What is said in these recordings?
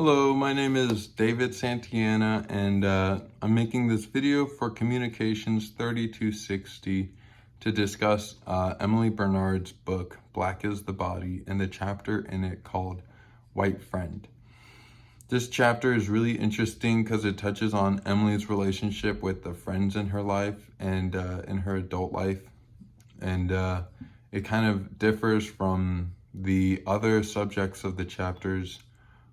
Hello, my name is David Santana, and I'm making this video for Communications 3260 to discuss Emily Bernard's book, Black is the Body, and the chapter in it called White Friend. This chapter is really interesting because it touches on Emily's relationship with the friends in her life and in her adult life, and it kind of differs from the other subjects of the chapters,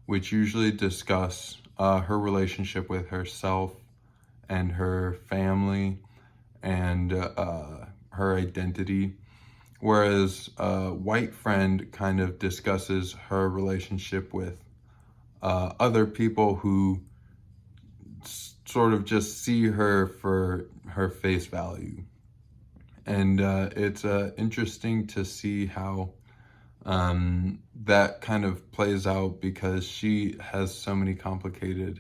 which usually discuss her relationship with herself and her family and her identity. Whereas White Friend kind of discusses her relationship with other people who sort of just see her for her face value. And it's interesting to see how that kind of plays out because she has so many complicated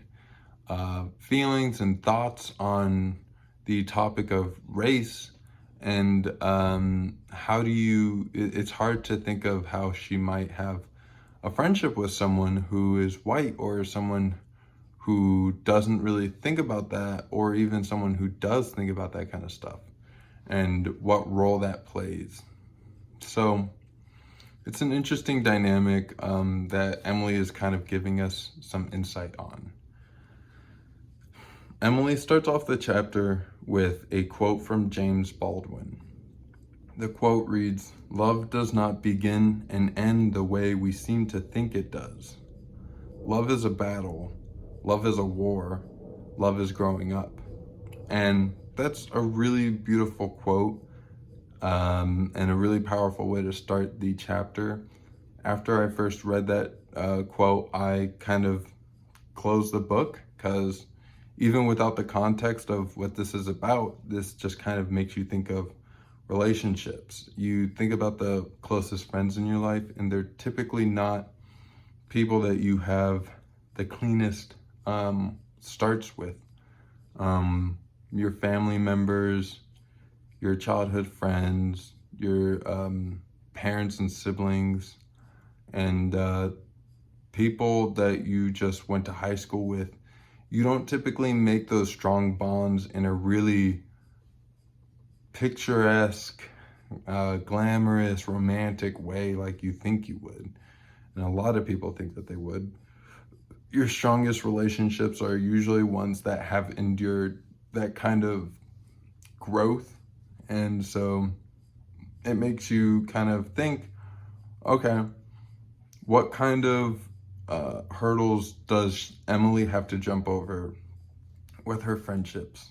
feelings and thoughts on the topic of race. And it's hard to think of how she might have a friendship with someone who is white, or someone who doesn't really think about that, or even someone who does think about that kind of stuff, and what role that plays. So it's an interesting dynamic that Emily is kind of giving us some insight on. Emily starts off the chapter with a quote from James Baldwin. The quote reads, "Love does not begin and end the way we seem to think it does. Love is a battle. Love is a war. Love is growing up." And that's a really beautiful quote. And a really powerful way to start the chapter. After I first read that quote, I kind of closed the book, because even without the context of what this is about, this just kind of makes you think of relationships. You think about the closest friends in your life, and they're typically not people that you have the cleanest starts with. Your family members, your childhood friends, your parents and siblings, and people that you just went to high school with. You don't typically make those strong bonds in a really picturesque, glamorous, romantic way like you think you would. And a lot of people think that they would. Your strongest relationships are usually ones that have endured that kind of growth. And so it makes you kind of think, okay, what kind of hurdles does Emily have to jump over with her friendships?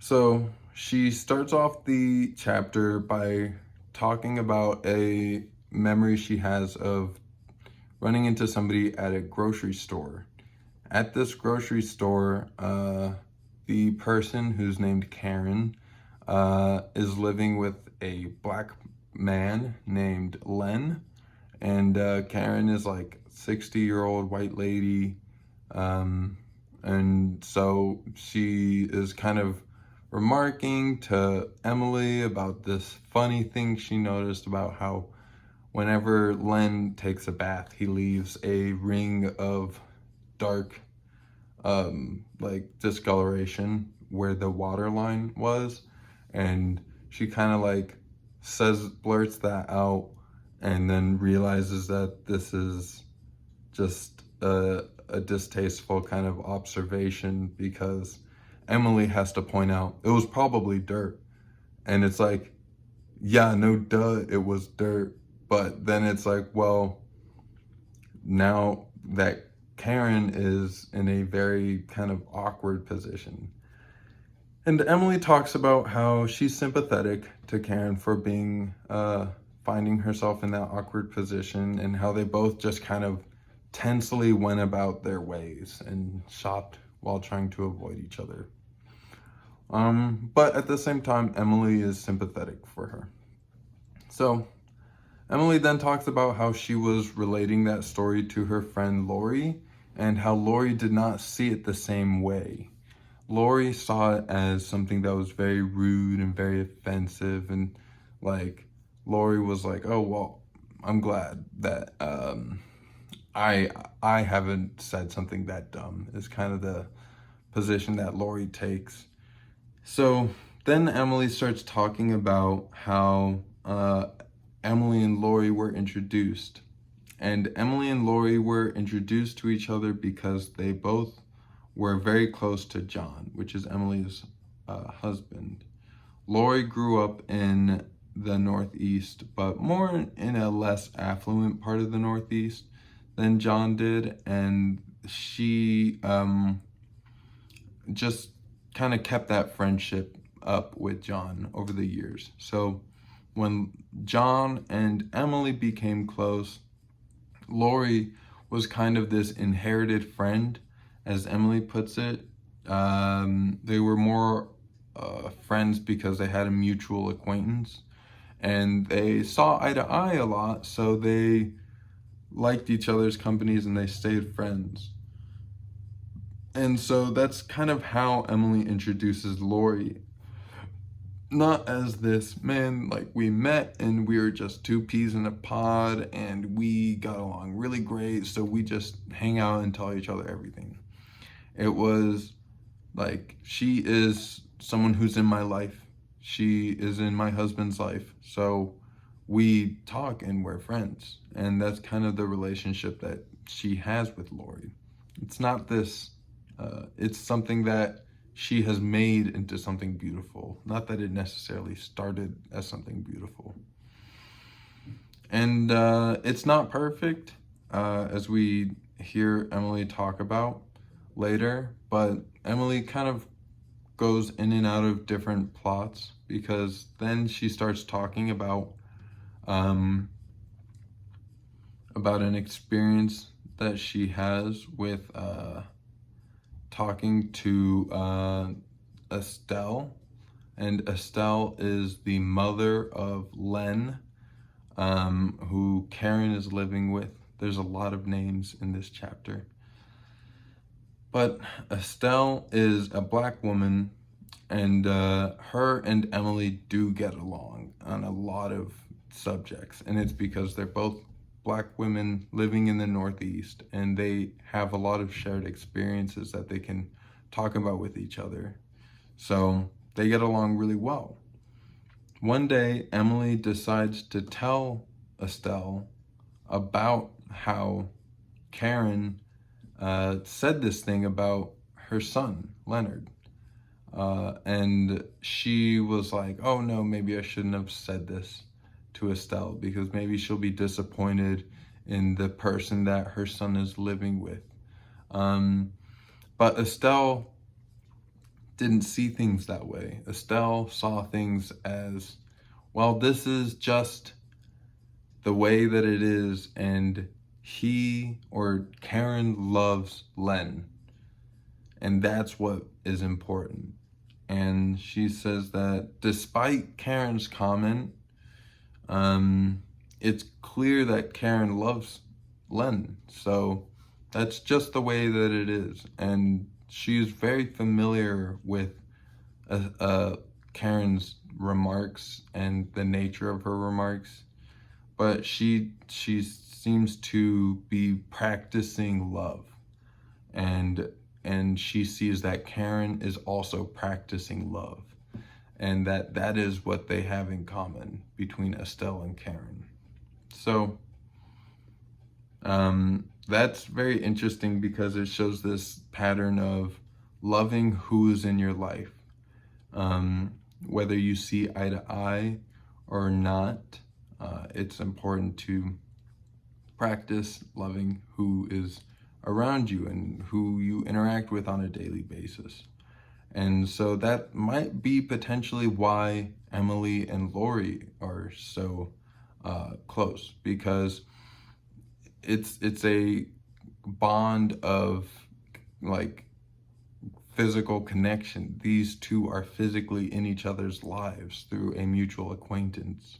So she starts off the chapter by talking about a memory she has of running into somebody at a grocery store. At this grocery store, the person, who's named Karen, is living with a black man named Len. And Karen is like 60-year-old white lady. And so she is kind of remarking to Emily about this funny thing she noticed about how whenever Len takes a bath, he leaves a ring of dark like discoloration where the water line was. And she kind of like blurts that out, and then realizes that this is just a distasteful kind of observation, because Emily has to point out it was probably dirt. And it's like, yeah, no duh, it was dirt. But then it's like, well, now that Karen is in a very kind of awkward position. And Emily talks about how she's sympathetic to Karen for being finding herself in that awkward position, and how they both just kind of tensely went about their ways and shopped while trying to avoid each other. But at the same time, Emily is sympathetic for her. So Emily then talks about how she was relating that story to her friend Lori, and how Lori did not see it the same way. Lori saw it as something that was very rude and very offensive, and like Lori was like, oh, well, I'm glad that I haven't said something that dumb is kind of the position that Lori takes. So then Emily starts talking about how Emily and Lori were introduced. And Emily and Lori were introduced to each other because they both were very close to John, which is Emily's husband. Lori grew up in the Northeast, but more in a less affluent part of the Northeast than John did. And she just kind of kept that friendship up with John over the years. So when John and Emily became close, Lori was kind of this inherited friend, as Emily puts it. They were more friends because they had a mutual acquaintance and they saw eye to eye a lot, so they liked each other's companies and they stayed friends. And so that's kind of how Emily introduces Lori. Not as this, man, like we met and we were just two peas in a pod and we got along really great, so we just hang out and tell each other everything. It was like, she is someone who's in my life. She is in my husband's life. So we talk and we're friends. And that's kind of the relationship that she has with Lori. It's not this, it's something that she has made into something beautiful. Not that it necessarily started as something beautiful. And it's not perfect, as we hear Emily talk about later, but Emily kind of goes in and out of different plots, because then she starts talking about an experience that she has with talking to Estelle. And Estelle is the mother of Len, who Karen is living with. There's a lot of names in this chapter. But Estelle is a Black woman, and her and Emily do get along on a lot of subjects. And it's because they're both Black women living in the Northeast, and they have a lot of shared experiences that they can talk about with each other. So they get along really well. One day, Emily decides to tell Estelle about how Karen said this thing about her son, Leonard. And she was like, oh no, maybe I shouldn't have said this to Estelle, because maybe she'll be disappointed in the person that her son is living with. But Estelle didn't see things that way. Estelle saw things as, well, this is just the way that it is, and he or Karen loves Len, and that's what is important. And she says that despite Karen's comment, it's clear that Karen loves Len. So that's just the way that it is. And she's very familiar with Karen's remarks and the nature of her remarks. But she seems to be practicing love. And she sees that Karen is also practicing love, and that is what they have in common between Estelle and Karen. So that's very interesting, because it shows this pattern of loving who's in your life. Whether you see eye to eye or not, it's important to practice loving who is around you and who you interact with on a daily basis. And so that might be potentially why Emily and Lori are so close, because it's a bond of like physical connection. These two are physically in each other's lives through a mutual acquaintance.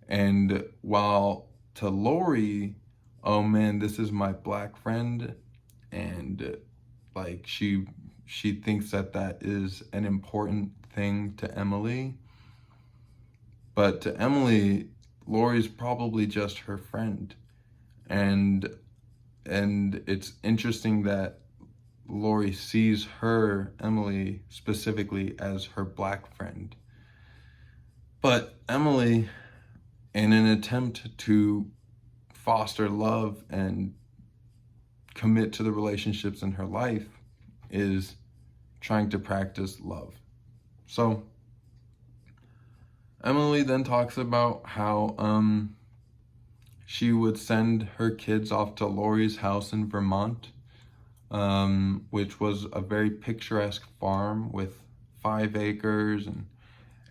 And while to Lori, oh man, this is my Black friend, and like she thinks that is an important thing to Emily. But to Emily, Lori's probably just her friend. And And it's interesting that Lori sees her, Emily, specifically as her black friend. But Emily, in an attempt to foster love and commit to the relationships in her life, is trying to practice love. So Emily then talks about how she would send her kids off to Lori's house in Vermont, which was a very picturesque farm with 5 acres and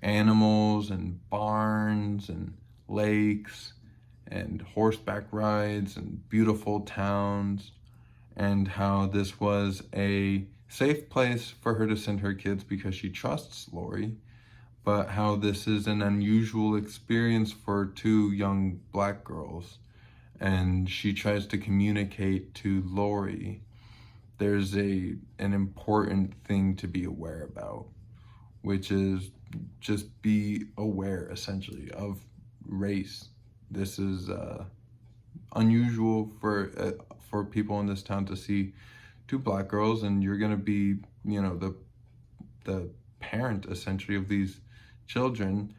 animals and barns and lakes and horseback rides and beautiful towns, and how this was a safe place for her to send her kids because she trusts Lori, but how this is an unusual experience for 2 young black girls. And she tries to communicate to Lori there's an important thing to be aware about, which is just be aware essentially of race. This is unusual for people in this town to see 2 black girls, and you're gonna be, the parent essentially of these children.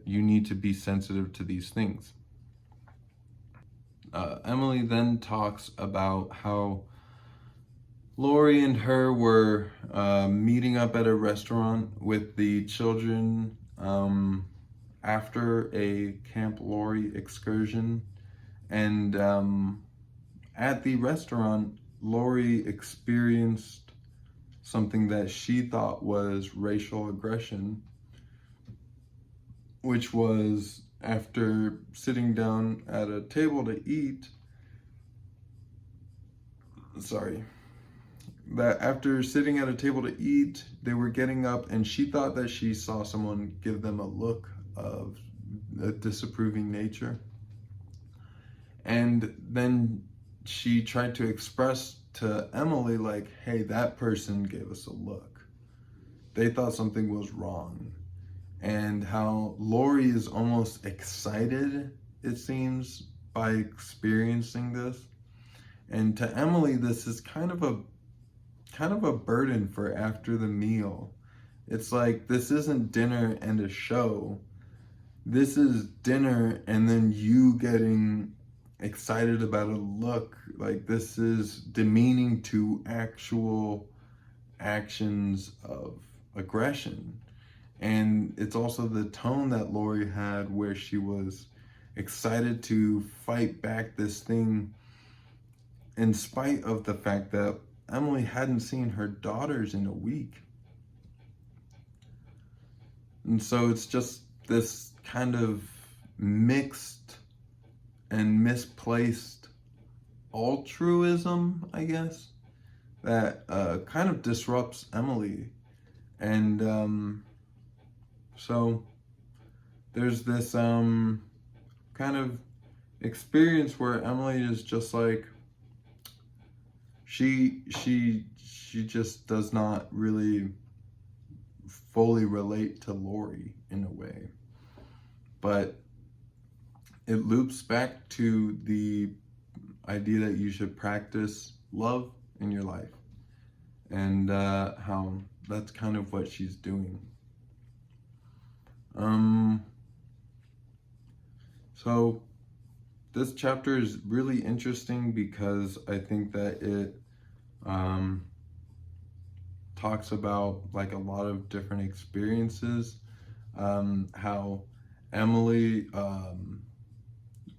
You need to be sensitive to these things. Emily then talks about how Lori and her were meeting up at a restaurant with the children after a Camp Lori excursion. And at the restaurant, Lori experienced something that she thought was racial aggression, which was after sitting down at a table to eat, that after sitting at a table to eat, they were getting up and she thought that she saw someone give them a look of a disapproving nature. And then she tried to express to Emily, like, hey, that person gave us a look. They thought something was wrong. And how Lori is almost excited, it seems, by experiencing this. And to Emily, this is kind of a burden for after the meal. It's like, this isn't dinner and a show. This is dinner and then you getting excited about a look. Like, this is demeaning to actual actions of aggression. And it's also the tone that Lori had where she was excited to fight back this thing in spite of the fact that Emily hadn't seen her daughters in a week. And so it's just this kind of mixed and misplaced altruism, I guess, that kind of disrupts Emily. And so there's this kind of experience where Emily is just like, she just does not really fully relate to Lori in a way. But it loops back to the idea that you should practice love in your life, and how that's kind of what she's doing. So this chapter is really interesting because I think that it talks about like a lot of different experiences. How Emily,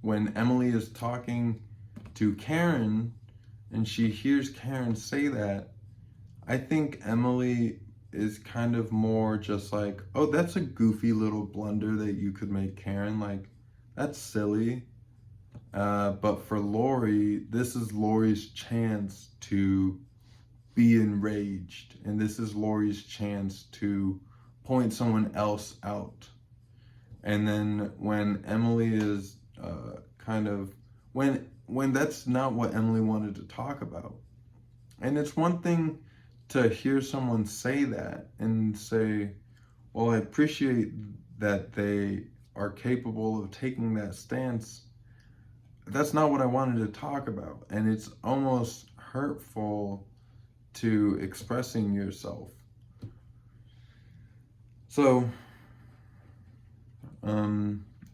when Emily is talking to Karen and she hears Karen say that, I think Emily is kind of more just like, oh, that's a goofy little blunder that you could make, Karen. Like, that's silly. But for Lori, this is Lori's chance to be enraged. And this is Lori's chance to point someone else out. And then when Emily is when that's not what Emily wanted to talk about. And it's one thing to hear someone say that and say, well, I appreciate that they are capable of taking that stance. that's not what I wanted to talk about. And it's almost hurtful to expressing yourself. So,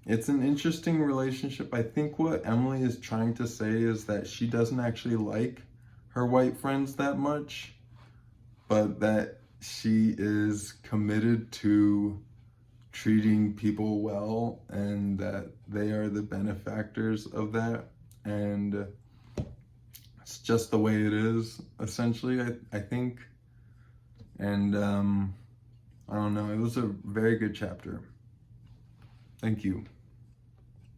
it's an interesting relationship. I think what Emily is trying to say is that she doesn't actually like her white friends that much, but that she is committed to treating people well and that they are the benefactors of that. And it's just the way it is, essentially, I think. And I don't know, it was a very good chapter. Thank you.